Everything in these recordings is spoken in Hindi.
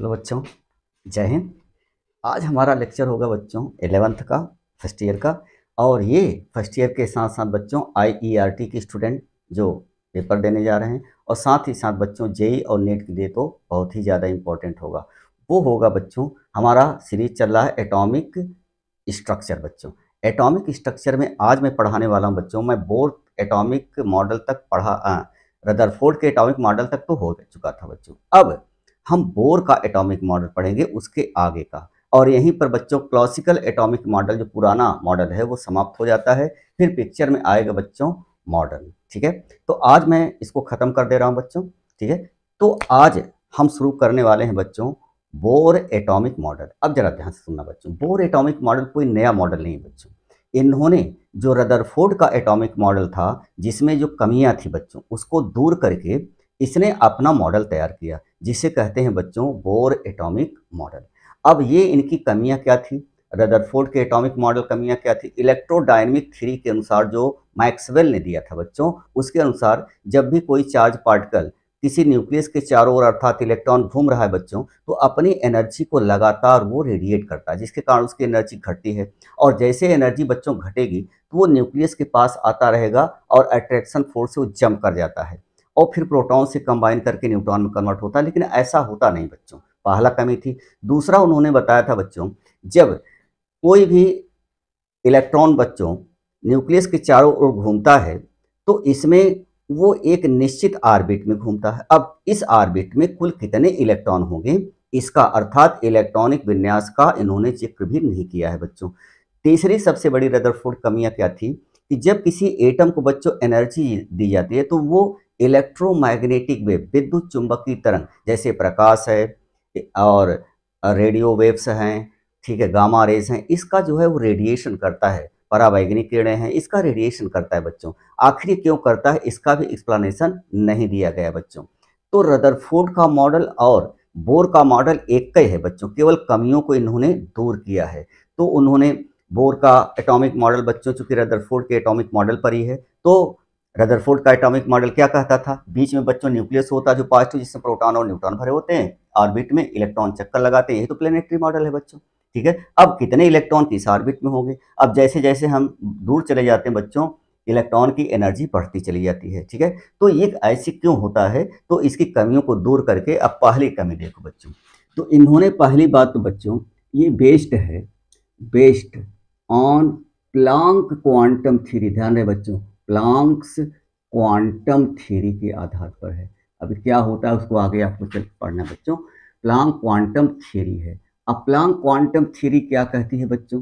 हेलो बच्चों, जय हिंद। आज हमारा लेक्चर होगा बच्चों 11th का, फर्स्ट ईयर का। और ये फर्स्ट ईयर के साथ साथ बच्चों IERT के स्टूडेंट जो पेपर देने जा रहे हैं और साथ ही साथ बच्चों जेई और नेट के लिए तो बहुत ही ज़्यादा इम्पोर्टेंट होगा। वो होगा बच्चों, हमारा सीरीज चल रहा है एटॉमिक स्ट्रक्चर। बच्चों एटॉमिक स्ट्रक्चर में आज मैं पढ़ाने वाला हूँ बच्चों, मैं बोर एटॉमिक मॉडल तक पढ़ा, रदरफोर्ड के एटॉमिक मॉडल तक तो हो चुका था बच्चों। अब हम बोर का एटॉमिक मॉडल पढ़ेंगे, उसके आगे का। और यहीं पर बच्चों क्लासिकल एटॉमिक मॉडल जो पुराना मॉडल है वो समाप्त हो जाता है, फिर पिक्चर में आएगा बच्चों मॉडर्न। ठीक है, तो आज मैं इसको ख़त्म कर दे रहा हूँ बच्चों। ठीक है, तो आज हम शुरू करने वाले हैं बच्चों बोर एटॉमिक मॉडल। अब जरा ध्यान से सुनना बच्चों, बोर एटॉमिक मॉडल कोई नया मॉडल नहीं है बच्चों। इन्होंने जो रदरफोर्ड का एटॉमिक मॉडल था जिसमें जो कमियां थी बच्चों, उसको दूर करके इसने अपना मॉडल तैयार किया जिसे कहते हैं बच्चों बोर एटॉमिक मॉडल। अब ये इनकी कमियां क्या थी, रदरफोर्ड के एटॉमिक मॉडल कमियां क्या थी? इलेक्ट्रोडायनेमिक थ्योरी के अनुसार जो मैक्सवेल ने दिया था बच्चों, उसके अनुसार जब भी कोई चार्ज पार्टिकल किसी न्यूक्लियस के चारों ओर अर्थात इलेक्ट्रॉन घूम रहा है बच्चों, तो अपनी एनर्जी को लगातार वो रेडिएट करता है, जिसके कारण उसकी एनर्जी घटती है। और जैसे एनर्जी बच्चों घटेगी तो वो न्यूक्लियस के पास आता रहेगा और अट्रैक्शन फोर्स से वो जंप कर जाता है और फिर प्रोटॉन से कंबाइन करके न्यूट्रॉन में कन्वर्ट होता है। लेकिन ऐसा होता नहीं बच्चों, पहला कमी थी। दूसरा उन्होंने बताया था बच्चों, जब कोई भी इलेक्ट्रॉन बच्चों न्यूक्लियस के चारों ओर घूमता है तो इसमें वो एक निश्चित ऑर्बिट में घूमता है। अब इस ऑर्बिट में कुल कितने इलेक्ट्रॉन होंगे, इसका अर्थात इलेक्ट्रॉनिक विन्यास का इन्होंने जिक्र भी नहीं किया है बच्चों। तीसरी सबसे बड़ी रदरफोर्ड कमियां क्या थी कि जब किसी एटम को बच्चों एनर्जी दी जाती है तो वो इलेक्ट्रोमैग्नेटिक वेव, विद्युत चुंबकीय तरंग, जैसे प्रकाश है और रेडियो वेव्स हैं, ठीक है, गामा रेज हैं, इसका जो है वो रेडिएशन करता है। परावैंगनिक किरणें हैं, इसका रेडिएशन करता है बच्चों। आखिर ये क्यों करता है, इसका भी एक्सप्लेनेशन नहीं दिया गया बच्चों। तो रदरफोर्ड का मॉडल और बोर का मॉडल एक ही है बच्चों, केवल कमियों को इन्होंने दूर किया है। तो उन्होंने बोर का एटॉमिक मॉडल बच्चों चूंकि रदरफोर्ड के एटॉमिक मॉडल पर ही है, तो रदरफोर्ड का एटॉमिक मॉडल क्या कहता था, बीच में बच्चों न्यूक्लियस होता है जो पॉजिटिव, जिसमें प्रोटॉन और न्यूट्रॉन भरे होते हैं, ऑर्बिट में इलेक्ट्रॉन चक्कर लगाते हैं, यही तो प्लेनेटरी मॉडल है बच्चों। ठीक है, अब कितने इलेक्ट्रॉन किस ऑर्बिट में होंगे? अब जैसे जैसे हम दूर चले जाते हैं बच्चों, इलेक्ट्रॉन की एनर्जी बढ़ती चली जाती है। ठीक है, तो ये ऐसे क्यों होता है? तो इसकी कमियों को दूर करके अब पहली कमी देखो बच्चों। तो इन्होंने पहली बात तो बच्चों ये based on Planck quantum theory, ध्यान रहे बच्चों, प्लांक्स क्वांटम थ्योरी के आधार पर है। अभी क्या होता है उसको आगे आपको चल पढ़ना बच्चों। प्लांक क्वांटम थ्योरी है। अब प्लांक क्वांटम थ्योरी क्या कहती है बच्चों,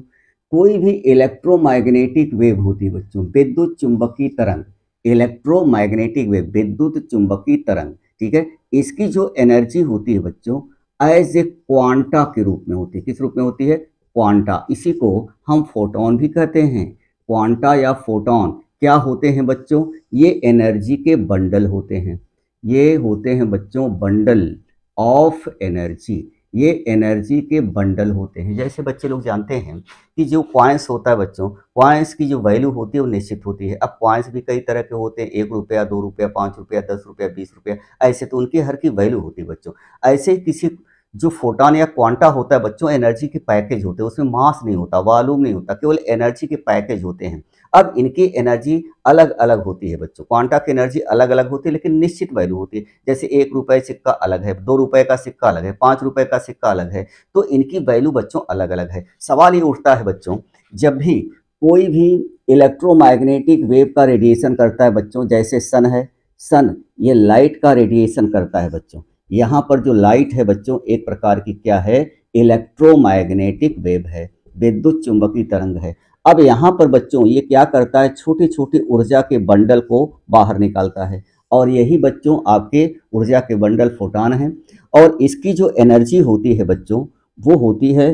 कोई भी इलेक्ट्रोमैग्नेटिक वेव होती है बच्चों, विद्युत चुंबकीय तरंग, इलेक्ट्रोमैग्नेटिक वेव, विद्युत चुंबकीय तरंग, ठीक है, इसकी जो एनर्जी होती है बच्चों एज ए क्वांटा के रूप में होती है। किस रूप में होती है? क्वांटा। इसी को हम फोटोन भी कहते हैं। क्वांटा या फोटोन क्या होते हैं बच्चों? ये एनर्जी के बंडल होते हैं। ये होते हैं बच्चों बंडल ऑफ एनर्जी, ये एनर्जी के बंडल होते हैं। जैसे बच्चे लोग जानते हैं कि जो कॉइन्स होता है बच्चों, कॉइन्स की जो वैल्यू होती है वो निश्चित होती है। अब कॉइन्स भी कई तरह के होते हैं, 1 रुपया, 2 रुपया, 5 रुपया, 10 रुपया, 20 रुपया, ऐसे तो उनकी हर की वैल्यू होती है बच्चों। ऐसे किसी जो फोटॉन या क्वांटा होता है बच्चों, एनर्जी के पैकेज होते हैं, उसमें मास नहीं होता, वॉल्यूम नहीं होता, केवल एनर्जी के पैकेज होते हैं। अब इनकी एनर्जी अलग अलग होती है बच्चों, क्वांटा की एनर्जी अलग अलग होती है लेकिन निश्चित वैल्यू होती है। जैसे 1 रुपये सिक्का अलग है, 2 रुपये का सिक्का अलग है, 5 रुपये का सिक्का अलग है, तो इनकी वैल्यू बच्चों अलग अलग है। सवाल ये उठता है बच्चों, जब भी कोई भी इलेक्ट्रोमैग्नेटिक वेव का रेडिएशन करता है बच्चों, जैसे सन है, सन ये लाइट का रेडिएशन करता है बच्चों। यहाँ पर जो लाइट है बच्चों एक प्रकार की क्या है? इलेक्ट्रोमैग्नेटिक वेव है, विद्युत चुंबकीय तरंग है। अब यहाँ पर बच्चों ये क्या करता है? छोटी छोटी ऊर्जा के बंडल को बाहर निकालता है और यही बच्चों आपके ऊर्जा के बंडल फोटॉन हैं। और इसकी जो एनर्जी होती है बच्चों वो होती है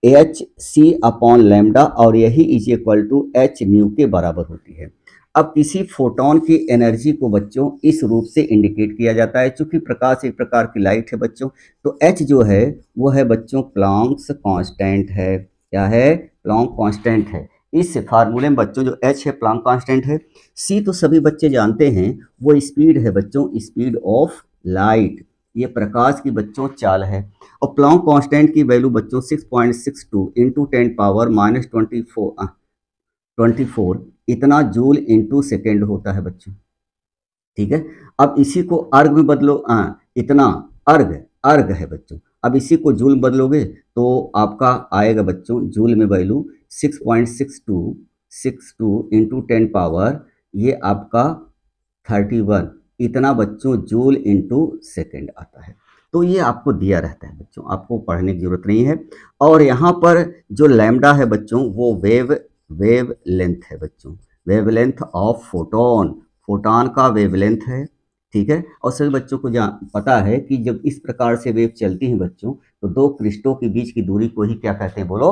hc/λ और यही h न्यू के बराबर होती है। अब किसी फोटॉन की एनर्जी को बच्चों इस रूप से इंडिकेट किया जाता है। चूंकि प्रकाश एक प्रकार की लाइट है बच्चों, तो h जो है वो है बच्चों प्लांक्स कांस्टेंट है। क्या है? प्लांक कांस्टेंट है। इस फार्मूले में बच्चों जो h है प्लांक कांस्टेंट है। c तो सभी बच्चे जानते हैं, वो स्पीड है बच्चों, स्पीड ऑफ लाइट। ये प्रकाश की बच्चों चाल है। और प्लैंक कांस्टेंट की वैल्यू बच्चों 6.62 इंटू 10 पावर माइनस 24 इतना जूल इंटू सेकेंड होता है बच्चों। ठीक है, अब इसी को अर्ग में बदलो, इतना अर्ग अर्ग है बच्चों। अब इसी को जूल में बदलोगे तो आपका आएगा बच्चों जूल में वैल्यू 6.62 इंटू 10 पावर, ये आपका 31 इतना बच्चों जूल इंटू सेकेंड आता है। तो ये आपको दिया रहता है बच्चों, आपको पढ़ने की जरूरत नहीं है। और यहाँ पर जो लैम्डा है बच्चों वो वेव लेंथ है बच्चों, वेवलेंथ ऑफ फोटोन, फोटोन का वेवलेंथ है। ठीक है, और सभी बच्चों को पता है कि जब इस प्रकार से वेव चलती है बच्चों तो दो क्रिस्टलों के बीच की दूरी को ही क्या कहते हैं, बोलो,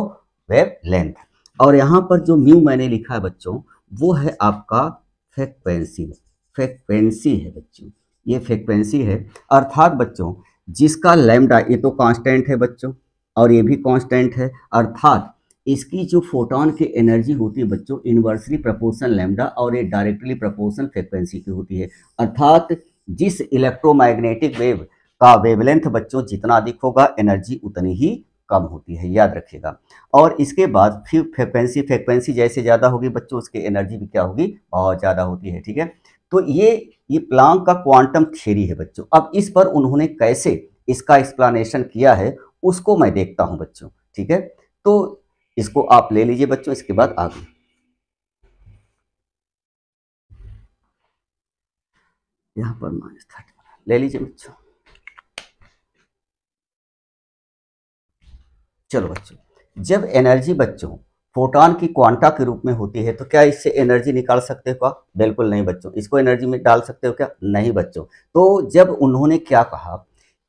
वेव लेंथ। और यहाँ पर जो म्यू मैंने लिखा है बच्चों वो है आपका फ्रीक्वेंसी, फ्रीक्वेंसी है बच्चों, ये फ्रीक्वेंसी है। अर्थात बच्चों जिसका लैम्डा, ये तो कांस्टेंट है बच्चों और ये भी कांस्टेंट है, अर्थात इसकी जो फोटोन की एनर्जी होती है बच्चों इनवर्सली प्रोपोर्शनल लैम्डा और ये डायरेक्टली प्रोपोर्शनल फ्रीक्वेंसी की होती है। अर्थात जिस इलेक्ट्रोमैग्नेटिक वेव का वेवलेंथ बच्चों जितना अधिक होगा एनर्जी उतनी ही कम होती है, याद रखिएगा। और इसके बाद फिर फ्रीक्वेंसी जैसे ज़्यादा होगी बच्चों उसकी एनर्जी भी क्या होगी, बहुत ज़्यादा होती है। ठीक है, तो ये प्लांक का क्वांटम थ्योरी है बच्चों। अब इस पर उन्होंने कैसे इसका एक्सप्लेनेशन किया है उसको मैं देखता हूं बच्चों। ठीक है, तो इसको आप ले लीजिए बच्चों, इसके बाद आगे यहां पर -30 ले लीजिए बच्चों। चलो बच्चों, जब एनर्जी बच्चों फोटोन की क्वांटा के रूप में होती है तो क्या इससे एनर्जी निकाल सकते हो क्या? बिल्कुल नहीं बच्चों। इसको एनर्जी में डाल सकते हो क्या? नहीं बच्चों। तो जब उन्होंने क्या कहा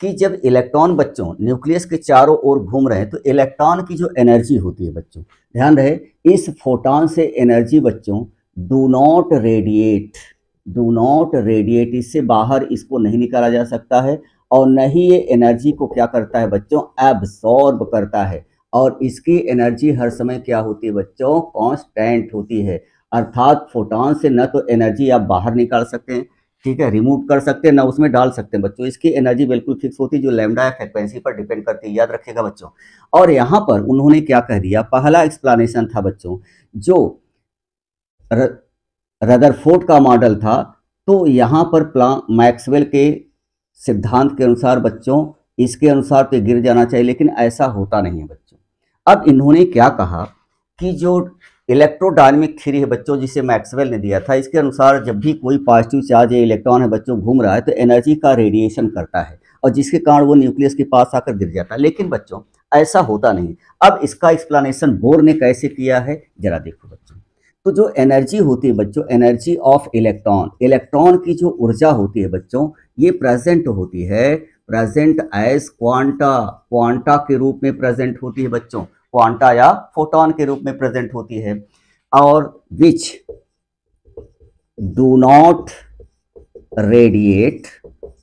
कि जब इलेक्ट्रॉन बच्चों न्यूक्लियस के चारों ओर घूम रहे हैं तो इलेक्ट्रॉन की जो एनर्जी होती है बच्चों, ध्यान रहे, इस फोटोन से एनर्जी बच्चों do not radiate, do not radiate, इससे बाहर इसको नहीं निकाला जा सकता है और न ही ये एनर्जी को क्या करता है बच्चों, एब्सॉर्ब करता है। और इसकी एनर्जी हर समय क्या होती है बच्चों, कांस्टेंट होती है। अर्थात फोटोन से न तो एनर्जी आप बाहर निकाल सकते हैं, ठीक है, रिमूव कर सकते हैं, ना उसमें डाल सकते हैं बच्चों। इसकी एनर्जी बिल्कुल फिक्स होती है जो लैम्डा है फ्रीक्वेंसी पर डिपेंड करती है, याद रखिएगा बच्चों। और यहाँ पर उन्होंने क्या कह दिया, पहला एक्सप्लेनेशन था बच्चों जो रदरफोर्ड का मॉडल था, तो यहाँ पर मैक्सवेल के सिद्धांत के अनुसार बच्चों इसके अनुसार तो गिर जाना चाहिए, लेकिन ऐसा होता नहीं है बच्चों। अब इन्होंने क्या कहा कि जो इलेक्ट्रोडायनेमिक थ्योरी है बच्चों जिसे मैक्सवेल ने दिया था, इसके अनुसार जब भी कोई पॉजिटिव चार्ज या इलेक्ट्रॉन है बच्चों घूम रहा है तो एनर्जी का रेडिएशन करता है और जिसके कारण वो न्यूक्लियस के पास आकर गिर जाता है। लेकिन बच्चों ऐसा होता नहीं। अब इसका एक्सप्लेनेशन बोर ने कैसे किया है जरा देखो बच्चों। तो जो एनर्जी होती है बच्चों, एनर्जी ऑफ इलेक्ट्रॉन, इलेक्ट्रॉन की जो ऊर्जा होती है बच्चों ये प्रेजेंट होती है, प्रेजेंट एज क्वांटा, क्वांटा के रूप में प्रेजेंट होती है बच्चों, क्वांटा या फोटोन के रूप में प्रेजेंट होती है। और विच डू नॉट रेडिएट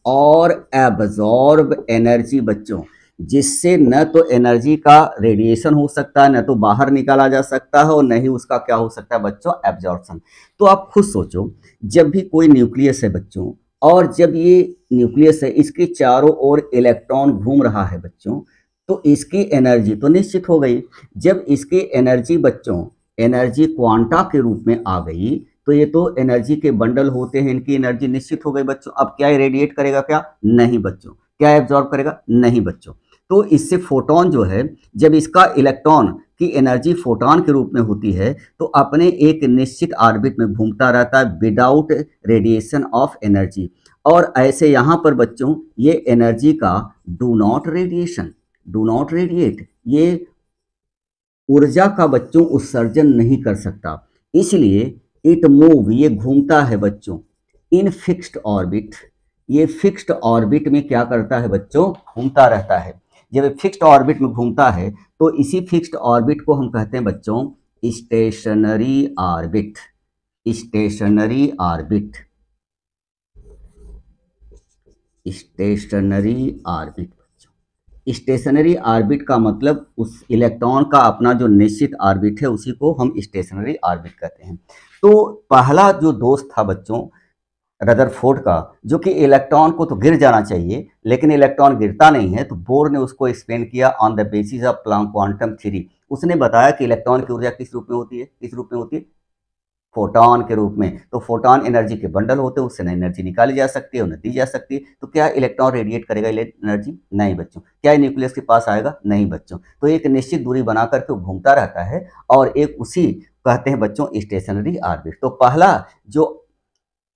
और एब्जॉर्ब एनर्जी बच्चों, जिससे न तो एनर्जी का रेडिएशन हो सकता है, न तो बाहर निकाला जा सकता है और न ही उसका क्या हो सकता है बच्चों, एब्जॉर्प्शन। तो आप खुद सोचो, जब भी कोई न्यूक्लियस है बच्चों और जब ये न्यूक्लियस है इसके चारों ओर इलेक्ट्रॉन घूम रहा है बच्चों, तो इसकी एनर्जी तो निश्चित हो गई। जब इसकी एनर्जी बच्चों, एनर्जी क्वांटा के रूप में आ गई तो ये तो एनर्जी के बंडल होते हैं, इनकी एनर्जी निश्चित हो गई बच्चों। अब क्या ये रेडिएट करेगा क्या? नहीं बच्चों। क्या एब्जॉर्ब करेगा? नहीं बच्चों। तो इससे फोटोन जो है, जब इसका इलेक्ट्रॉन की एनर्जी फोटोन के रूप में होती है तो अपने एक निश्चित ऑर्बिट में घूमता रहता है विदाउट रेडिएशन ऑफ एनर्जी। और ऐसे यहाँ पर बच्चों ये एनर्जी का do not radiation, do not radiate, ये ऊर्जा का बच्चों उत्सर्जन नहीं कर सकता, इसलिए इट मूव, ये घूमता है बच्चों इन फिक्स्ड ऑर्बिट, ये फिक्स्ड ऑर्बिट में क्या करता है बच्चों, घूमता रहता है। जब फिक्स्ड ऑर्बिट में घूमता है तो इसी फिक्स्ड ऑर्बिट को हम कहते हैं बच्चों stationery orbit, stationery orbit, stationery orbit. Stationery orbit का मतलब उस इलेक्ट्रॉन का अपना जो निश्चित ऑर्बिट है उसी को हम स्टेशनरी ऑर्बिट कहते हैं। तो पहला जो दोष था बच्चों रदरफोर्ड का, जो कि इलेक्ट्रॉन को तो गिर जाना चाहिए लेकिन इलेक्ट्रॉन गिरता नहीं है, तो बोर ने उसको एक्सप्लेन किया on the basis of Planck quantum theory. उसने बताया कि इलेक्ट्रॉन की ऊर्जा किस रूप में होती है, किस रूप में होती है, फोटॉन के रूप में। तो फोटॉन एनर्जी के बंडल होते हैं, उससे एनर्जी निकाली जा सकती है, उन्हें दी जा सकती है। तो क्या इलेक्ट्रॉन रेडिएट करेगा एनर्जी? नहीं बच्चों। क्या न्यूक्लियस के पास आएगा? नहीं बच्चों। तो एक निश्चित दूरी बना करके वो घूमता रहता है और एक उसी कहते हैं बच्चों स्टेशनरी ऑर्बिट। तो पहला जो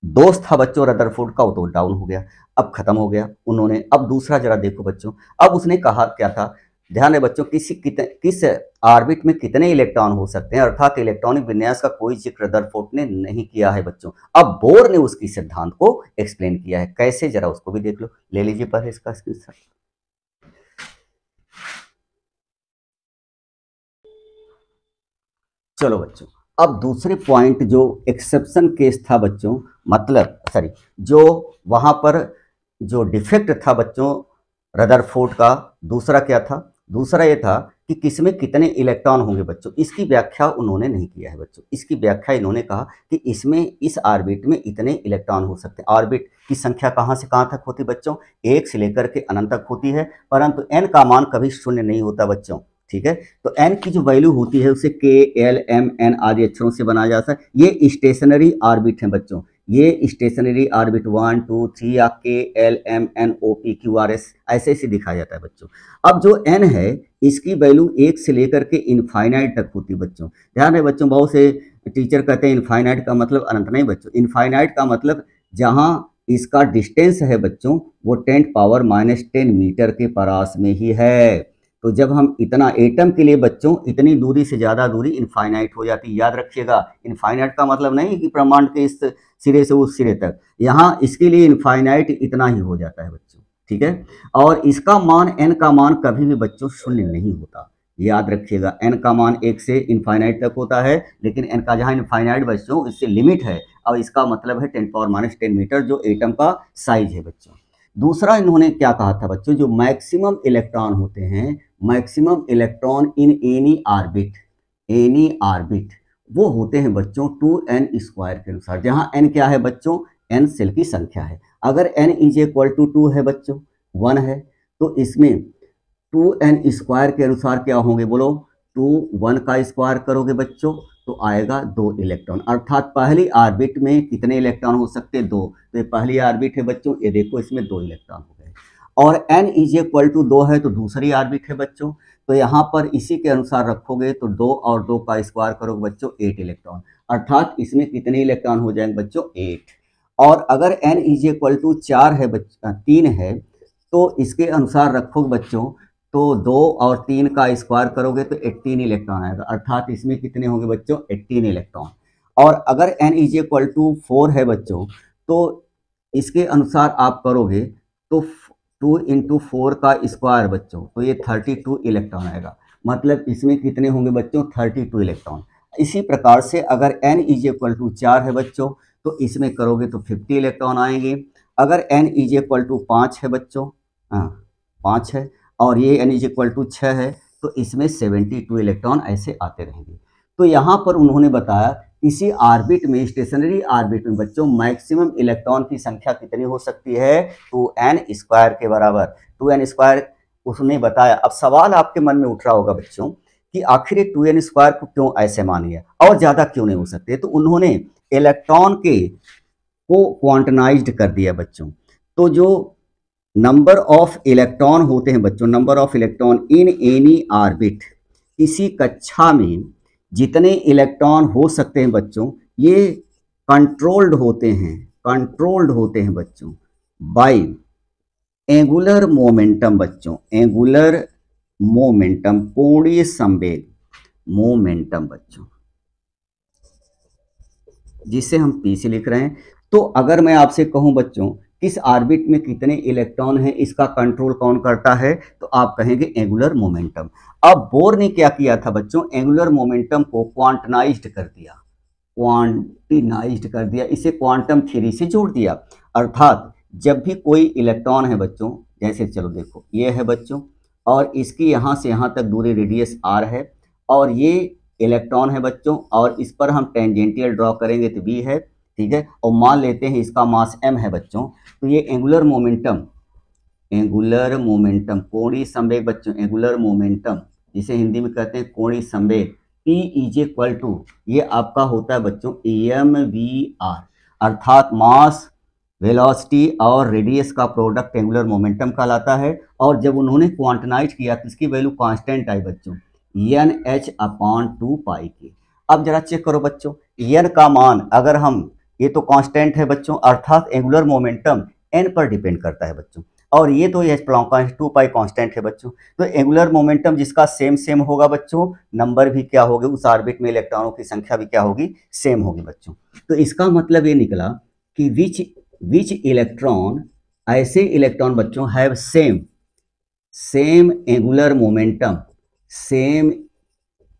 दोस्त था बच्चों रदरफोर्ड का, वो तो डाउन हो गया, अब खत्म हो गया उन्होंने। अब दूसरा जरा देखो बच्चों, अब उसने कहा क्या था, ध्यान है बच्चों, किस ऑर्बिट में कितने इलेक्ट्रॉन हो सकते हैं, अर्थात इलेक्ट्रॉनिक विन्यास का कोई जिक्र रदरफोर्ड ने नहीं किया है बच्चों। अब बोर ने उसकी सिद्धांत को एक्सप्लेन किया है, कैसे जरा उसको भी देख लो। ले लीजिए पहले इसका स्क्रीनशॉट। चलो बच्चों, अब दूसरे पॉइंट जो एक्सेप्शन केस था बच्चों, मतलब सॉरी, जो वहां पर जो डिफेक्ट था बच्चों रदरफोर्ड का, दूसरा क्या था? दूसरा ये था कि किसमें कितने इलेक्ट्रॉन होंगे बच्चों। इसकी व्याख्या उन्होंने नहीं किया है बच्चों। इसकी व्याख्या इन्होंने कहा कि इसमें इस ऑर्बिट में इतने इलेक्ट्रॉन हो सकते हैं। ऑर्बिट की संख्या कहाँ से कहाँ तक होती है बच्चों? एक से लेकर के अनंत तक होती है, परंतु एन का मान कभी शून्य नहीं होता बच्चों। ठीक है, तो एन की जो वैल्यू होती है उसे के एल एम एन आदि अक्षरों से बनाया जाता है। ये स्टेशनरी ऑर्बिट है बच्चों, ये स्टेशनरी ऑर्बिट 1 2 3 या K L M N O P Q R S ऐसे ऐसे दिखाया जाता है बच्चों। अब जो एन है इसकी वैल्यू एक से लेकर के इनफाइनाइट तक होती है बच्चों। ध्यान है बच्चों, बहुत से टीचर कहते हैं इनफाइनाइट का मतलब अनंत। नहीं बच्चों, इनफाइनाइट का मतलब जहां इसका डिस्टेंस है बच्चों वो 10⁻⁻10 मीटर के परास में ही है। तो जब हम इतना एटम के लिए बच्चों इतनी दूरी से ज़्यादा दूरी इनफाइनाइट हो जाती है। याद रखिएगा, इनफाइनाइट का मतलब नहीं कि ब्रह्मांड के इस सिरे से उस सिरे तक, यहाँ इसके लिए इनफाइनाइट इतना ही हो जाता है बच्चों। ठीक है, और इसका मान एन का मान कभी भी बच्चों शून्य नहीं होता। याद रखिएगा, एन का मान 1 से इनफाइनाइट तक होता है, लेकिन एन का जहाँ इनफाइनाइट बच्चों इससे लिमिट है, और इसका मतलब है 10⁻10 मीटर जो एटम का साइज है बच्चों। दूसरा इन्होंने क्या कहा था बच्चों, जो मैक्सिमम इलेक्ट्रॉन होते हैं, maximum electron in any orbit वो होते हैं बच्चों 2n² के अनुसार, जहां n क्या है बच्चों? n सेल की संख्या है। अगर n इज इक्वल टू 2 है बच्चों, 1 है, तो इसमें 2n² के अनुसार क्या होंगे बोलो? 2 1 का स्क्वायर करोगे बच्चों तो आएगा 2 इलेक्ट्रॉन। अर्थात पहली ऑर्बिट में कितने इलेक्ट्रॉन हो सकते हैं? 2। तो ये पहली ऑर्बिट है बच्चों, ये देखो इसमें 2 इलेक्ट्रॉन हो गए। और n इज इक्वल टू 2 है तो दूसरी ऑर्बिट है बच्चों, तो यहाँ पर इसी के अनुसार रखोगे तो 2 और 2 का स्क्वायर करोगे बच्चों 8 इलेक्ट्रॉन। अर्थात इसमें कितने इलेक्ट्रॉन हो जाएंगे बच्चों? 8। और अगर n इज इक्वल टू 4 है 3 है, तो इसके अनुसार रखोगे बच्चों, तो 2 और 3 का स्क्वायर करोगे तो 18 इलेक्ट्रॉन आएगा। अर्थात इसमें कितने होंगे बच्चों? 18 इलेक्ट्रॉन। और अगर n इज इक्वल टू 4 है बच्चों, तो इसके अनुसार आप करोगे तो 2 इंटू 4 का स्क्वायर बच्चों, तो ये 32 इलेक्ट्रॉन आएगा। मतलब इसमें कितने होंगे बच्चों? 32 इलेक्ट्रॉन। इसी प्रकार से अगर n इज इक्वल टू 4 है बच्चों, तो इसमें करोगे तो 50 इलेक्ट्रॉन आएंगे। अगर n इज इक्वल टू 5 है बच्चों, हाँ 5 है, और ये n इज इक्वल टू 6 है, तो इसमें 72 इलेक्ट्रॉन ऐसे आते रहेंगे। तो यहाँ पर उन्होंने बताया इसी ऑर्बिट में, स्टेशनरी ऑर्बिट में बच्चों मैक्सिमम इलेक्ट्रॉन की संख्या कितनी हो सकती है? 2n² के बराबर, 2n²। उसने बताया। अब सवाल आपके मन में उठ रहा होगा बच्चों कि आखिर 2n² को क्यों ऐसे मानिए और ज़्यादा क्यों नहीं हो सकते? तो उन्होंने इलेक्ट्रॉन के को क्वांटनाइज्ड कर दिया बच्चों। तो जो नंबर ऑफ इलेक्ट्रॉन होते हैं बच्चों, number of electron in any orbit, किसी कक्षा में जितने इलेक्ट्रॉन हो सकते हैं बच्चों, ये कंट्रोल्ड होते हैं बच्चों बाय एंगुलर मोमेंटम बच्चों, एंगुलर मोमेंटम, कोणीय संवेग मोमेंटम बच्चों, जिसे हम पी से लिख रहे हैं। तो अगर मैं आपसे कहूं बच्चों किस ऑर्बिट में कितने इलेक्ट्रॉन हैं, इसका कंट्रोल कौन करता है, तो आप कहेंगे एंगुलर मोमेंटम। अब बोर ने क्या किया था बच्चों? एंगुलर मोमेंटम को क्वांटनाइज्ड कर दिया, इसे क्वांटम थ्योरी से जोड़ दिया। अर्थात जब भी कोई इलेक्ट्रॉन है बच्चों, जैसे चलो देखो ये है बच्चों, और इसकी यहाँ से यहाँ तक दूरी रेडियस r है, और ये इलेक्ट्रॉन है बच्चों, और इस पर हम टेंजेंटियल ड्रॉ करेंगे तो v है, ठीक है, और मान लेते हैं इसका मास m है बच्चों, तो ये एंगुलर मोमेंटम कोणीय संवेग बच्चों, एंगुलर मोमेंटम जिसे हिंदी में कहते हैं कोणीय संवेग, P इज इक्वल टू, ये आपका होता है बच्चों mvr, अर्थात मास, वेलोसिटी और रेडियस का प्रोडक्ट एंगुलर मोमेंटम कहलाता है। और जब उन्होंने क्वांटनाइज किया तो इसकी वैल्यू कांस्टेंट आई बच्चों NH/2π की। अब जरा चेक करो बच्चों, n का मान अगर हम, ये तो कांस्टेंट है बच्चों, अर्थात एंगुलर मोमेंटम n पर डिपेंड करता है बच्चों, और ये तो एच प्लॉन्क का 2π कांस्टेंट है बच्चों। तो एंगुलर मोमेंटम जिसका सेम होगा बच्चों, नंबर भी क्या होगी, उस ऑर्बिट में इलेक्ट्रॉनों की संख्या भी क्या होगी, सेम होगी बच्चों। तो इसका मतलब ये निकला कि विच इलेक्ट्रॉन, ऐसे इलेक्ट्रॉन बच्चों have same angular momentum same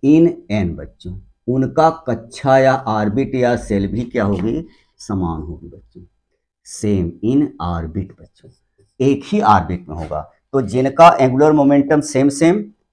in n बच्चों, उनका कक्षा या ऑर्बिट या सेल भी क्या होगी, समान होगी बच्चों, सेम इन ऑर्बिट बच्चों, एक ही ऑर्बिट में होगा। तो जिनका एंगुलर मोमेंटम सेम,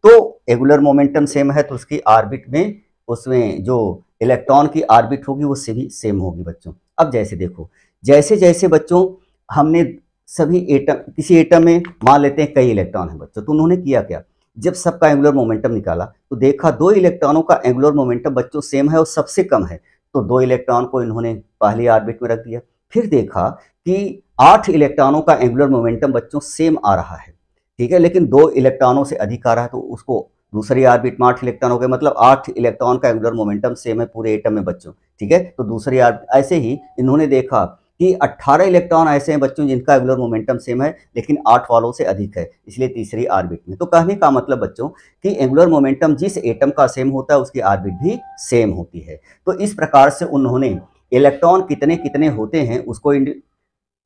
तो एंगुलर मोमेंटम सेम है तो उसकी ऑर्बिट में, उसमें जो इलेक्ट्रॉन की ऑर्बिट होगी वो से भी सेम होगी बच्चों। अब जैसे देखो, जैसे जैसे बच्चों हमने सभी एटम, किसी एटम में मान लेते हैं कई इलेक्ट्रॉन हैं बच्चों, तो उन्होंने किया क्या, जब सबका एंगुलर मोमेंटम निकाला तो देखा दो इलेक्ट्रॉनों का एंगुलर मोमेंटम बच्चों सेम है और सबसे कम है, तो दो इलेक्ट्रॉन को इन्होंने पहली ऑर्बिट में रख दिया। फिर देखा कि 8 इलेक्ट्रॉनों का एंगुलर मोमेंटम बच्चों सेम आ रहा है, ठीक है, लेकिन 2 इलेक्ट्रॉनों से अधिक आ रहा है, तो उसको दूसरी ऑर्बिट में 8 इलेक्ट्रॉन हो गए, मतलब 8 इलेक्ट्रॉन का एंगुलर मोमेंटम सेम है पूरे एटम में बच्चों, ठीक है। तो दूसरी ऑर्बिट, ऐसे ही इन्होंने देखा कि 18 इलेक्ट्रॉन ऐसे हैं बच्चों जिनका एंगुलर मोमेंटम सेम है लेकिन 8 वालों से अधिक है, इसलिए तीसरी ऑर्बिट में। तो कहने का मतलब बच्चों कि एंगुलर मोमेंटम जिस एटम का सेम होता है उसकी ऑर्बिट भी सेम होती है। तो इस प्रकार से उन्होंने इलेक्ट्रॉन कितने कितने होते हैं उसको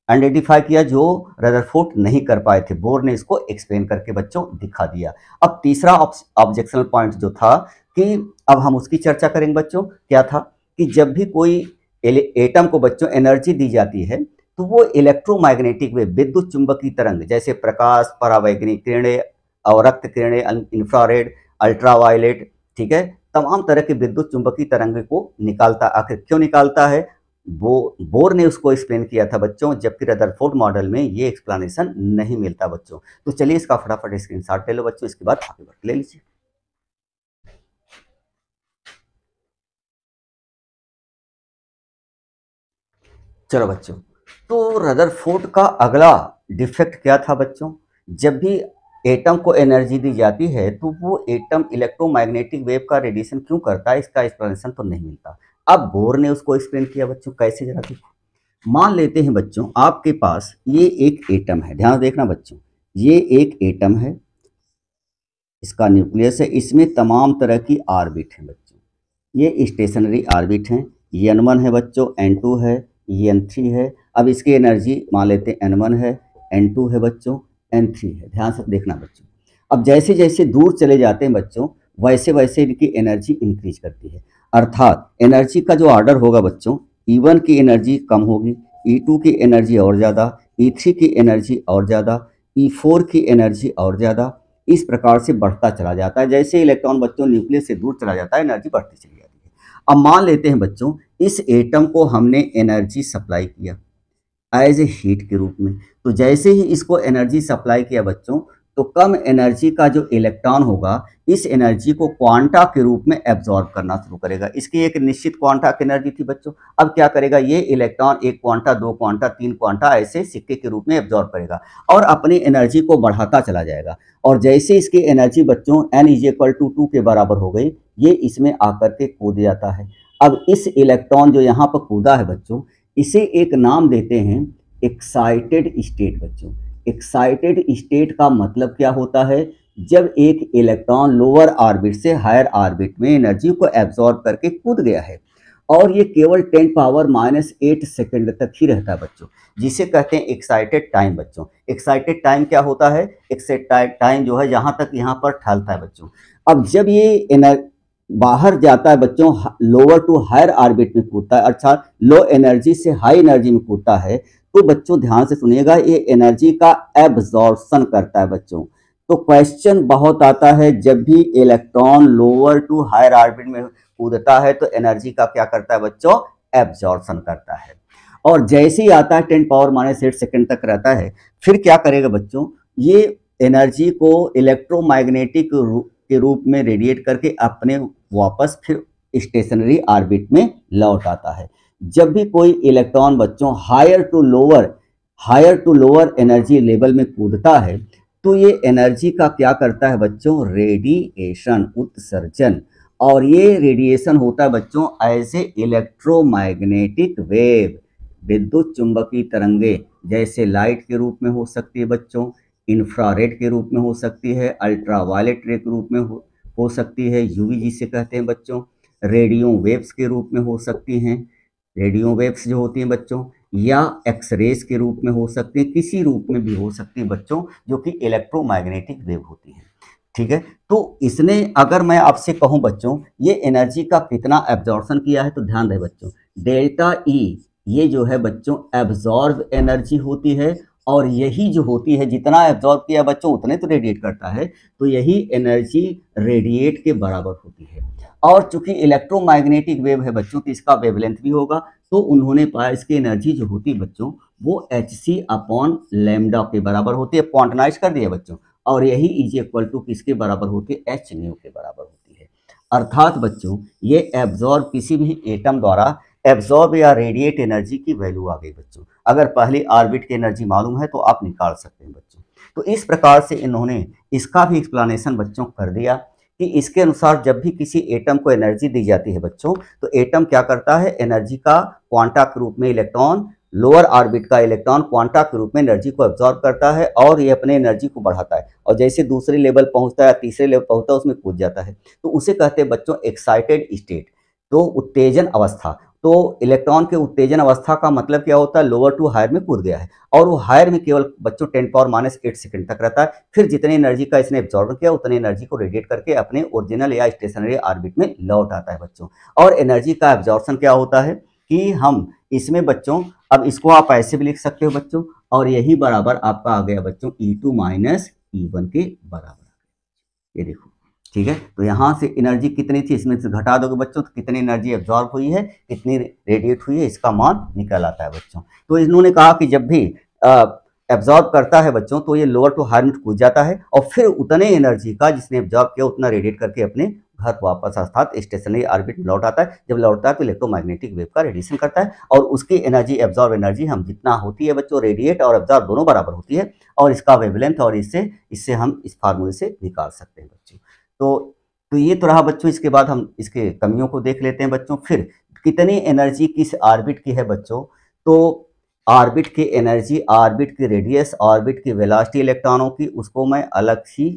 आइडेंटिफाई किया, जो रदरफोर्ड नहीं कर पाए थे। बोर ने इसको एक्सप्लेन करके बच्चों दिखा दिया। अब तीसरा ऑब्जेक्शनल पॉइंट जो था कि अब हम उसकी चर्चा करेंगे बच्चों, क्या था कि जब भी कोई एटम को बच्चों एनर्जी दी जाती है तो वो इलेक्ट्रोमैग्नेटिक वेव, विद्युत चुंबकीय तरंग, जैसे प्रकाश, परावैंगनिक किरणें और रक्त किरणें, इंफ्रारेड, अल्ट्रावायलेट, ठीक है, तमाम तरह के विद्युत चुंबकीय तरंग को निकालता। आखिर क्यों निकालता है, बोर ने उसको एक्सप्लेन किया था बच्चों, जबकि रदरफोर्ड मॉडल में ये एक्सप्लेनेशन नहीं मिलता बच्चों। तो चलिए इसका फटाफट स्क्रीनशॉट ले लो बच्चों, इसके बाद आगे बढ़ ले लीजिए। चलो बच्चों, तो रदरफोर्ड का अगला डिफेक्ट क्या था बच्चों, जब भी एटम को एनर्जी दी जाती है तो वो एटम इलेक्ट्रोमैग्नेटिक वेव का रेडिएशन क्यों करता है, इसका एक्सप्लेनेशन तो नहीं मिलता। अब बोर ने उसको एक्सप्लेन किया बच्चों, कैसे जरा देखो। मान लेते हैं बच्चों आपके पास ये एक एटम है, ध्यान देखना बच्चों, ये एक एटम है, इसका न्यूक्लियस है, इसमें तमाम तरह की ऑर्बिट है बच्चों, ये स्टेशनरी ऑर्बिट हैं, n1 है बच्चों, n2 है, n3 है। अब इसकी एनर्जी मान लेते हैं n1 है, n2 है बच्चों, n3 है। ध्यान से देखना बच्चों, अब जैसे जैसे दूर चले जाते हैं बच्चों वैसे वैसे इनकी एनर्जी इंक्रीज करती है, अर्थात एनर्जी का जो ऑर्डर होगा बच्चों, E1 की एनर्जी कम होगी, E2 की एनर्जी और ज़्यादा, E3 की एनर्जी और ज़्यादा, E4 की एनर्जी और ज़्यादा, इस प्रकार से बढ़ता चला जाता है। जैसे इलेक्ट्रॉन बच्चों न्यूक्लियस से दूर चला जाता है एनर्जी बढ़ती चली जाती है। अब मान लेते हैं बच्चों इस एटम को हमने एनर्जी सप्लाई किया एज ए हीट के रूप में, तो जैसे ही इसको एनर्जी सप्लाई किया बच्चों, तो कम एनर्जी का जो इलेक्ट्रॉन होगा इस एनर्जी को क्वांटा के रूप में एब्जॉर्ब करना शुरू करेगा। इसकी एक निश्चित क्वांटा की एनर्जी थी बच्चों, अब क्या करेगा ये इलेक्ट्रॉन एक क्वांटा, दो क्वांटा, तीन क्वांटा ऐसे सिक्के के रूप में एब्जॉर्ब करेगा और अपनी एनर्जी को बढ़ाता चला जाएगा। और जैसे इसकी एनर्जी बच्चों n = 2 के बराबर हो गई, ये इसमें आकर के कूद जाता है। अब इस इलेक्ट्रॉन जो यहाँ पर कूदा है बच्चों, इसे एक नाम देते हैं एक्साइटेड स्टेट बच्चों। एक्साइटेड स्टेट का मतलब क्या होता है, जब एक इलेक्ट्रॉन लोअर ऑर्बिट से हायर ऑर्बिट में एनर्जी को एब्जॉर्ब करके कूद गया है और ये केवल 10⁻⁸ सेकंड तक ही रहता है बच्चों, जिसे कहते हैं एक्साइटेड टाइम बच्चों। एक्साइटेड टाइम क्या होता है, एक्साइटेड टाइम जो है यहाँ तक यहाँ पर ठहरता है बच्चों। अब जब ये बाहर जाता है बच्चों, लोअर टू हायर ऑर्बिट में कूदता है, अर्थात लो एनर्जी से हाई एनर्जी में कूदता है, तो बच्चों ध्यान से सुनिएगा, ये एनर्जी का एब्जॉर्प्शन करता है बच्चों। तो क्वेश्चन बहुत आता है, जब भी electron lower to higher orbit में कूदता है तो एनर्जी का क्या करता है बच्चों, एब्जॉर्प्शन करता है। और जैसे ही आता है 10⁻⁸ सेकंड तक रहता है, फिर क्या करेगा बच्चों, ये एनर्जी को इलेक्ट्रोमैग्नेटिक के रूप में रेडिएट करके अपने वापस फिर स्टेशनरी ऑर्बिट में लौट आता है। जब भी कोई इलेक्ट्रॉन बच्चों higher to lower energy level में कूदता है, तो ये एनर्जी का क्या करता है बच्चों, रेडिएशन, उत्सर्जन। और ये रेडिएशन होता है बच्चों ऐसे इलेक्ट्रोमैग्नेटिक वेव, विद्युत चुंबकीय तरंगे, जैसे लाइट के रूप में हो सकती है बच्चों, इंफ्रारेड के रूप में हो सकती है, अल्ट्रावायलेट रे के रूप में हो सकती है, यूवी जिसे कहते हैं बच्चों, रेडियो वेव्स के रूप में हो सकती हैं, रेडियो वेव्स जो होती हैं बच्चों, या एक्सरेज के रूप में हो सकती है, किसी रूप में भी हो सकती है बच्चों, जो कि इलेक्ट्रोमैग्नेटिक वेव होती है। ठीक है, तो इसने, अगर मैं आपसे कहूं बच्चों ये एनर्जी का कितना एब्जॉर्प्शन किया है, तो ध्यान रहे बच्चों, डेल्टा ई ये जो है बच्चों एब्जॉर्ब एनर्जी होती है, और यही जो होती है, जितना एब्जॉर्ब किया बच्चों उतने तो रेडिएट करता है, तो यही एनर्जी रेडिएट के बराबर होती है। और चूंकि इलेक्ट्रोमैग्नेटिक वेव है बच्चों, तो इसका वेवलेंथ भी होगा, तो उन्होंने पाया इसकी एनर्जी जो होती है बच्चों वो hc/λ के बराबर होती है, क्वांटनाइज कर दिया बच्चों, और यही इज इक्वल टू किसके बराबर होती है, h न्यू के बराबर होती है। अर्थात बच्चों ये एब्जॉर्ब, किसी भी एटम द्वारा एब्जॉर्ब या रेडिएट एनर्जी की वैल्यू आ गई बच्चों। अगर पहली ऑर्बिट की एनर्जी मालूम है तो आप निकाल सकते हैं बच्चों। तो इस प्रकार से इन्होंने इसका भी एक्सप्लेनेशन बच्चों कर दिया कि इसके अनुसार जब भी किसी एटम को एनर्जी दी जाती है बच्चों, तो एटम क्या करता है, एनर्जी का क्वांटा के रूप में इलेक्ट्रॉन, लोअर ऑर्बिट का इलेक्ट्रॉन क्वांटा के रूप में एनर्जी को एब्जॉर्ब करता है, और ये अपने एनर्जी को बढ़ाता है, और जैसे दूसरे लेवल पहुंचता है, तीसरे लेवल पहुंचता है, उसमें कूद जाता है, तो उसे कहते हैं बच्चों एक्साइटेड स्टेट, तो उत्तेजन अवस्था। तो इलेक्ट्रॉन के उत्तेजन अवस्था का मतलब क्या होता है, लोअर टू हायर में कूद गया है, और वो हायर में केवल बच्चों 10⁻⁸ सेकंड तक रहता है। फिर जितनी एनर्जी का इसने एब्जॉर्ब किया उतनी एनर्जी को रेडिएट करके अपने ओरिजिनल या स्टेशनरी ऑर्बिट में लौट आता है बच्चों। और एनर्जी का एब्जॉर्प्शन क्या होता है कि हम इसमें बच्चों, अब इसको आप ऐसे भी लिख सकते हो बच्चों, और यही बराबर आपका आ गया बच्चों E2 - E1 के बराबर। ये देखो, ठीक है, तो यहाँ से एनर्जी कितनी थी, इसमें से घटा दोगे बच्चों तो कितनी एनर्जी एब्जॉर्ब हुई है, कितनी रेडिएट हुई है, इसका मान निकल आता है बच्चों। तो इन्होंने कहा कि जब भी एब्जॉर्ब करता है बच्चों तो ये लोअर टू हायर में कूद जाता है, और फिर उतने एनर्जी का जिसने एब्जॉर्ब किया उतना रेडिएट करके अपने घर वापस अर्थात स्टेशनरी ऑर्बिट में लौट आता है। जब लौटता है तो इलेक्ट्रोमैग्नेटिक वेव का रेडिएशन करता है, और उसकी एनर्जी, एब्जॉर्ब एनर्जी हम जितना होती है बच्चों, रेडिएट और एब्जॉर्ब दोनों बराबर होती है, और इसका वेवलेंथ, और इससे हम इस फार्मूले से निकाल सकते हैं बच्चों। तो ये तो रहा बच्चों। इसके बाद हम इसके कमियों को देख लेते हैं बच्चों। फिर कितनी एनर्जी किस ऑर्बिट की है बच्चों, तो ऑर्बिट की एनर्जी, ऑर्बिट की रेडियस, ऑर्बिट की वेलोसिटी इलेक्ट्रॉनों की, उसको मैं अलग ही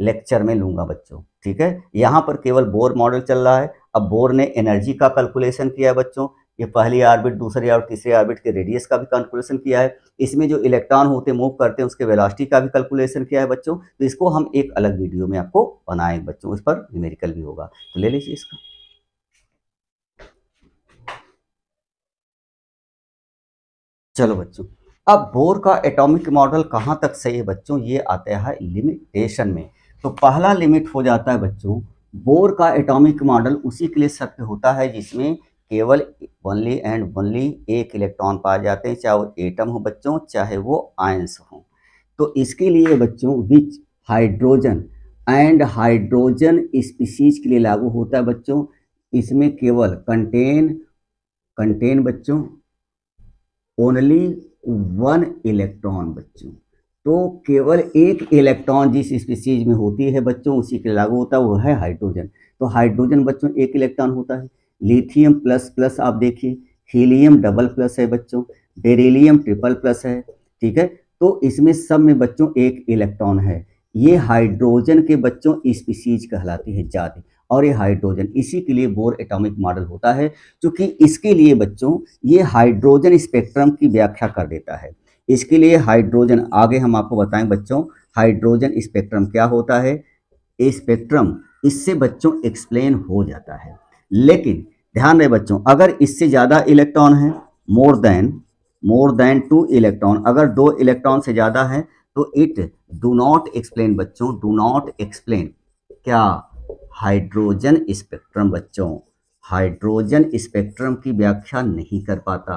लेक्चर में लूंगा बच्चों। ठीक है, यहाँ पर केवल बोर मॉडल चल रहा है। अब बोर ने एनर्जी का कैलकुलेशन किया है बच्चों, ये पहली ऑर्बिट, दूसरी और तीसरी ऑर्बिट के रेडियस का भी कैलकुलेशन किया है। इसमें जो इलेक्ट्रॉन होते मूव करते हैं उसके वेलोसिटी का भी कैलकुलेशन किया है बच्चों। तो इसको हम एक अलग वीडियो में आपको बनाएंगे बच्चों, उस पर न्यूमेरिकल भी होगा, तो ले लीजिए इसका। चलो बच्चों, अब बोर का एटॉमिक मॉडल कहाँ तक सही है बच्चों, ये आता है लिमिटेशन में। तो पहला लिमिट हो जाता है बच्चों, बोर का एटॉमिक मॉडल उसी के लिए सत्य होता है जिसमें केवल ओनली एंड ओनली एक इलेक्ट्रॉन पाए जाते हैं, चाहे वो एटम हो बच्चों, चाहे वो आयंस हो। तो इसके लिए बच्चों विच हाइड्रोजन एंड हाइड्रोजन स्पीसीज के लिए लागू होता है बच्चों। इसमें केवल कंटेन बच्चों ओनली 1 इलेक्ट्रॉन बच्चों। तो केवल एक इलेक्ट्रॉन जिस स्पीसीज में होती है बच्चों उसी के लागू होता है, वो है हाइड्रोजन। तो हाइड्रोजन बच्चों एक इलेक्ट्रॉन होता है। लिथियम प्लस प्लस आप देखिए, हीलियम डबल प्लस है बच्चों, बेरिलियम ट्रिपल प्लस है। ठीक है, तो इसमें सब में बच्चों एक इलेक्ट्रॉन है। ये हाइड्रोजन के बच्चों स्पीसीज कहलाती है जाति, और ये हाइड्रोजन, इसी के लिए बोर एटॉमिक मॉडल होता है, क्योंकि इसके लिए बच्चों ये हाइड्रोजन स्पेक्ट्रम की व्याख्या कर देता है। इसके लिए हाइड्रोजन, आगे हम आपको बताएं बच्चों हाइड्रोजन स्पेक्ट्रम क्या होता है। स्पेक्ट्रम इससे बच्चों एक्सप्लेन हो जाता है, लेकिन ध्यान रहे बच्चों, अगर इससे ज़्यादा इलेक्ट्रॉन है, मोर देन 2 इलेक्ट्रॉन, अगर 2 इलेक्ट्रॉन से ज़्यादा है तो इट डू नॉट एक्सप्लेन बच्चों, डू नॉट एक्सप्लेन क्या, हाइड्रोजन स्पेक्ट्रम बच्चों, हाइड्रोजन स्पेक्ट्रम की व्याख्या नहीं कर पाता।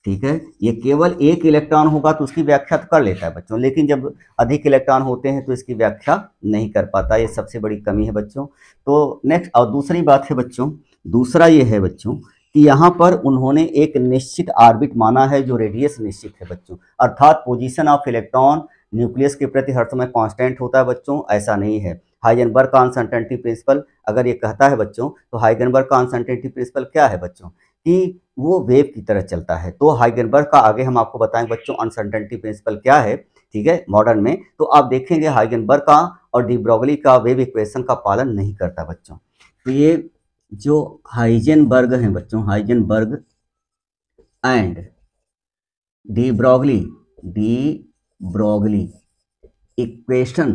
ठीक है, ये केवल एक इलेक्ट्रॉन होगा तो उसकी व्याख्या तो कर लेता है बच्चों, लेकिन जब अधिक इलेक्ट्रॉन होते हैं तो इसकी व्याख्या नहीं कर पाता। ये सबसे बड़ी कमी है बच्चों। तो नेक्स्ट और दूसरी बात है बच्चों, दूसरा ये है बच्चों कि यहाँ पर उन्होंने एक निश्चित ऑर्बिट माना है जो रेडियस निश्चित है बच्चों, अर्थात पोजीशन ऑफ इलेक्ट्रॉन न्यूक्लियस के प्रति हर समय कांस्टेंट होता है बच्चों, ऐसा नहीं है। हाइजेनबर्ग का अनसर्टेनिटी प्रिंसिपल अगर ये कहता है बच्चों, तो हाइजेनबर्ग का अनसर्टेनिटी प्रिंसिपल क्या है बच्चों कि वो वेव की तरह चलता है। तो हाइजेनबर्ग का आगे हम आपको बताएंगे बच्चों अनसर्टेनिटी प्रिंसिपल क्या है। ठीक है, मॉडर्न में तो आप देखेंगे हाइजेनबर्ग का और डी ब्रोगली का वेव इक्वेशन का पालन नहीं करता बच्चों। तो ये जो हाइजेनबर्ग है बच्चों, Heisenberg and de Broglie equation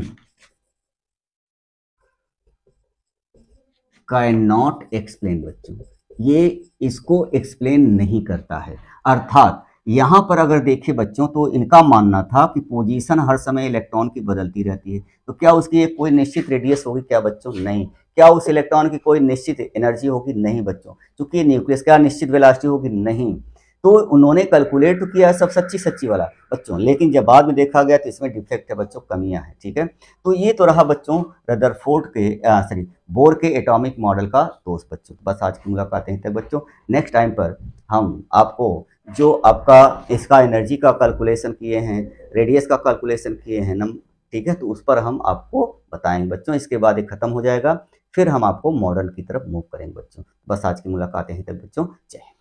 can not explain बच्चों, ये इसको एक्सप्लेन नहीं करता है। अर्थात यहाँ पर अगर देखें बच्चों तो इनका मानना था कि पोजीशन हर समय इलेक्ट्रॉन की बदलती रहती है, तो क्या उसकी एक कोई निश्चित रेडियस होगी क्या बच्चों? नहीं। क्या उस इलेक्ट्रॉन की कोई निश्चित एनर्जी होगी? नहीं बच्चों। चूंकि न्यूक्लियस क्या निश्चित वेलोसिटी होगी? नहीं। तो उन्होंने कैलकुलेट तो किया सब सच्ची सच्ची वाला बच्चों, लेकिन जब बाद में देखा गया तो इसमें डिफेक्ट है बच्चों, कमियां हैं। ठीक है, तो ये तो रहा बच्चों रदरफोर्ड के सॉरी बोर के एटॉमिक मॉडल का दोस्त बच्चों। बस आज की मुलाकात यहीं तक बच्चों। नेक्स्ट टाइम पर हम आपको जो आपका इसका एनर्जी का कैलकुलेशन किए हैं, रेडियस का कैलकुलेशन किए हैं नम, ठीक है, तो उस पर हम आपको बताएंगे बच्चों। इसके बाद ये खत्म हो जाएगा, फिर हम आपको मॉडल की तरफ मूव करेंगे बच्चों। बस आज की मुलाकात यहीं तक बच्चों। जय हिंद।